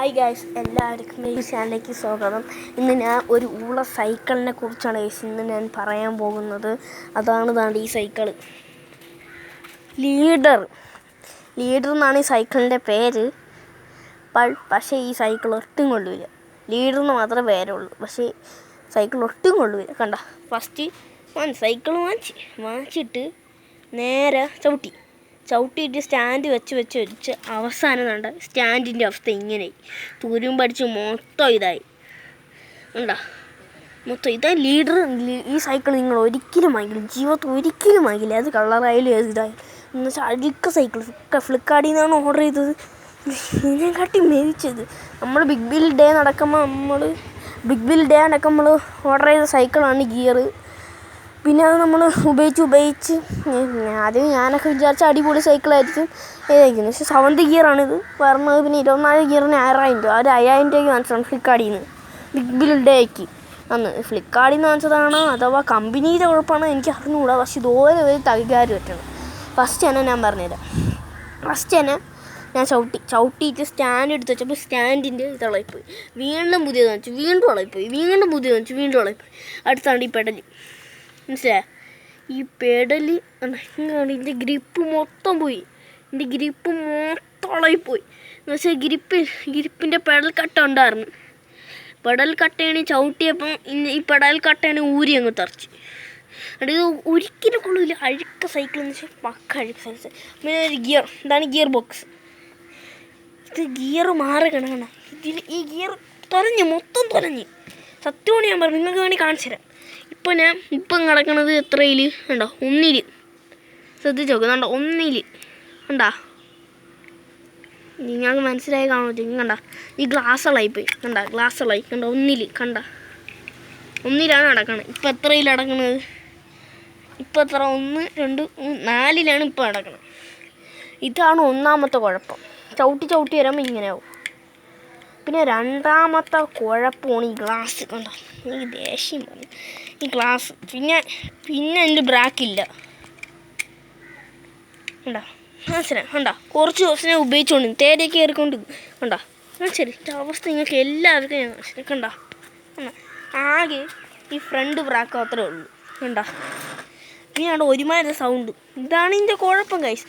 Hi guys, എല്ലാവർക്കും ഈ ചാനലിലേക്ക് സ്വാഗതം. ഇന്ന് ഞാൻ ഒരു സൈക്കിളിനെ കുറിച്ചാണ് ഇന്ന് ഞാൻ പറയാൻ പോകുന്നത്. അതാണ് ഈ സൈക്കിള്. ലീഡർ എന്നാണ് ഈ സൈക്കിളിൻ്റെ പേര്. പക്ഷേ ഈ സൈക്കിൾ ഒട്ടും കൊള്ളില്ല. ലീഡറിന് മാത്രമേ പേരുള്ളൂ, പക്ഷേ സൈക്കിൾ ഒട്ടും കൊള്ളില്ല. കണ്ട, ഫസ്റ്റ് സൈക്കിൾ വാങ്ങിച്ചിട്ട് നേരെ ചവിട്ടിയിട്ട് സ്റ്റാൻഡ് വെച്ച് അവസാനം കണ്ട സ്റ്റാൻഡിൻ്റെ അവസ്ഥ ഇങ്ങനെ തുരും പഠിച്ച് മൊത്തം ഇതായി. ഇതായി ലീഡർ. ഈ സൈക്കിൾ നിങ്ങൾ ഒരിക്കലും വാങ്ങിക്കില്ല, ജീവിതത്തിൽ ഒരിക്കലും വാങ്ങിക്കില്ല. അത് കളറായാലും ഇതായി എന്ന് വെച്ചാൽ അഴുക്ക സൈക്കിൾ. ഫ്ലിപ്കാർട്ടിൽ നിന്നാണ് ഓർഡർ ചെയ്തത്. ഇതിനെ കാട്ടി മേടിച്ചത് നമ്മൾ ബിഗ് ബിൽ ഡേ നടക്കുമ്പോൾ ഓർഡർ ചെയ്ത സൈക്കിളാണ് ഗിയർ. പിന്നെ അത് നമ്മൾ ഉപയോഗിച്ച് ആദ്യം ഞാനൊക്കെ വിചാരിച്ച അടിപൊളി സൈക്കിളായിരിക്കും ഏതായിരിക്കും. പക്ഷേ 7th ഗിയറാണിത് പറഞ്ഞത്. പിന്നെ 24 ഗിയറിന് 6000 രൂപ. ഒരു 5000 രൂപയ്ക്ക് വാങ്ങിച്ചതാണ് ഫ്ലിപ്കാർട്ടിൽ നിന്ന്. ബിഗ് ബിൽ ഡേക്ക് അന്ന് ഫ്ലിപ്കാർട്ടിൽ നിന്ന് വാങ്ങിച്ചതാണോ അഥവാ കമ്പനിയുടെ കുഴപ്പമാണോ എനിക്ക് അറിഞ്ഞുകൂടാ. പക്ഷേ ഇതുപോലെ ഒരു തകരാറ് പറ്റണം. ഫസ്റ്റ് തന്നെ ഞാൻ പറഞ്ഞുതരാം. ഞാൻ ചവിട്ടിയിട്ട് സ്റ്റാൻഡ് എടുത്ത് വെച്ചപ്പോൾ സ്റ്റാൻഡിൻ്റെ ഇളകിപ്പോയി. വീണ്ടും പുതിയത് വാങ്ങിച്ചു, വീണ്ടും ഇളകിപ്പോയി. അടുത്താണ് ഈ പെഡല്. മനസ്സിലായോ? ഈ പെഡല് ഇതിൻ്റെ ഗ്രിപ്പ് മൊത്തം പോയി. ഇളകിപ്പോയി എന്ന് വെച്ചാൽ ഗ്രിപ്പിൻ്റെ പെഡൽ കട്ട ഉണ്ടായിരുന്നു. പെഡൽ കട്ടയാണ് ചവിട്ടിയപ്പം ഈ പെഡൽ കട്ടയാണ് ഊരി അങ്ങ് തറച്ച്. ഇത് ഒരിക്കലും കൊള്ളില്ല. അഴുക്ക സൈക്കിൾ എന്ന് വെച്ചാൽ പക്ക അഴുക്ക സൈക്കിൾ. പിന്നെ ഒരു ഗിയർ, ഇതാണ് ഗിയർ ബോക്സ്. ഇത് ഗിയർ മാറി കിടക്കണം. ഈ ഗിയർ മൊത്തം തൊലഞ്ഞ്. സത്യമാണ് ഞാൻ പറഞ്ഞു, നിങ്ങൾക്ക് വേണ്ടി കാണിച്ചു തരാം. ഇപ്പം കിടക്കണത് എത്രയിൽ ഉണ്ടോ? 1. ശ്രദ്ധിച്ച് നോക്ക്, കണ്ടോ? 1 കണ്ടാ? നിങ്ങൾക്ക് മനസ്സിലായി കാണുമോ? കണ്ട, ഈ ഗ്ലാസ് ഇളകിപ്പോയി. കണ്ടോ? 1 കണ്ട, 1ലാണ് നടക്കണത്. ഇപ്പം എത്രയിൽ നടക്കണത്? ഇപ്പം എത്ര? 1, 2, 4ലാണ് ഇപ്പം നടക്കണത്. ഇതാണ് ഒന്നാമത്തെ കുഴപ്പം. ചവിട്ടി വരുമ്പോൾ ഇങ്ങനെയാവും. പിന്നെ രണ്ടാമത്തെ കുഴപ്പമാണ് ഈ ഗ്ലാസ്. കണ്ടോ? എനിക്ക് ദേഷ്യം പറഞ്ഞു ഈ ഗ്ലാസ്. പിന്നെ എൻ്റെ ബ്രാക്കില്ല. കണ്ടോ? കുറച്ച് ദിവസം ഞാൻ ഉപയോഗിച്ചുകൊണ്ട് തേരയൊക്കെ കയറിക്കൊണ്ട് കണ്ടോ? ശരി, അവസ്ഥ നിങ്ങൾക്ക് എല്ലാവർക്കും ഞാൻ കണ്ടോ? ആകെ ഈ ഫ്രണ്ട് ബ്രാക്ക് മാത്രമേ ഉള്ളൂ. കണ്ടോ? ഇനിയാണ് ഒരുമാതിരി സൗണ്ട്. ഇതാണ് ഇതിൻ്റെ കുഴപ്പം ഗൈസ്.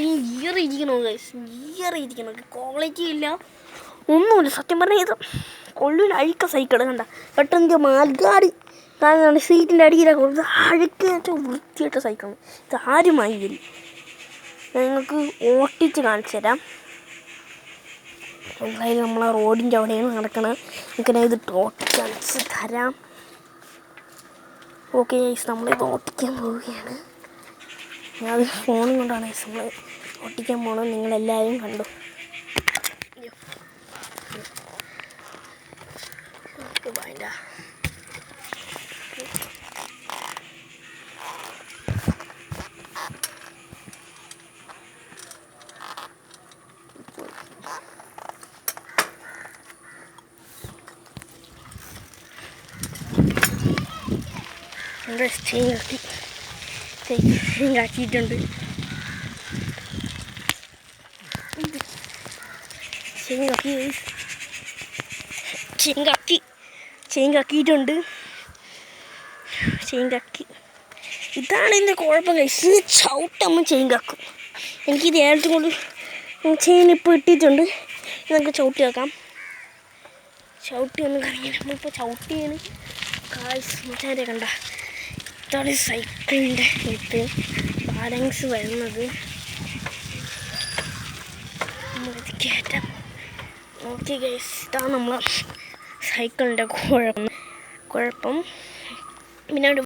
ഈ ഗിയർ ഇരിക്കണം ക്വാളിറ്റി ഇല്ല, ഒന്നുമില്ല. സത്യം പറഞ്ഞാൽ ഇത് കൊള്ളില്ല. അഴുക്ക സൈക്കിൾ. കണ്ട, പെട്ടെന്ന് മാൽഗാടി കാരണം സീറ്റിൻ്റെ അടിയിലൊക്കെ കൊടുത്ത് അഴുക്ക വൃത്തിയിട്ട സൈക്കിളാണ്. ഇത് ആരും വാങ്ങിക്കില്ല. നിങ്ങൾക്ക് ഓട്ടിച്ച് കാണിച്ചു തരാം. എന്തായാലും നമ്മളെ റോഡിൻ്റെ അവിടെയാണ് നടക്കണത്. എനിക്കിനെ ഇത് ഓട്ടിച്ച് കാണിച്ച് തരാം. ഓക്കെ ഗൈസ്, നമ്മളിത് ഓട്ടിക്കാൻ പോവുകയാണ്. ഞാൻ ഫോണും കൊണ്ടാണ് നമ്മൾ ഓട്ടിക്കാൻ പോകണം. നിങ്ങളെല്ലാവരും കണ്ടു. ആക്കിയിട്ടുണ്ട്. ഇതാണ് ഇതിൻ്റെ കുഴപ്പം കഴിച്ച് ചവിട്ടമ്മ ചെയിൻ കക്കും. എനിക്കിത് ഏഴത്ത് കൊണ്ട് ചെയിൻ ഇപ്പോൾ ഇട്ടിട്ടുണ്ട്. നമുക്ക് ചവിട്ടി വെക്കാം. ഒന്ന് കറങ്ങി നമ്മളിപ്പോൾ ചവിട്ടിയാണ് കാഴ്ച കണ്ട. ഇതാണ് സൈക്കിളിൻ്റെ ബാലൻസ് വരുന്നത്. നമ്മളിത് കയറ്റാം. ഓക്കെ ഗൈസ്, ഇതാണ് നമ്മളെ സൈക്കിളിൻ്റെ കുഴപ്പം. പിന്നെ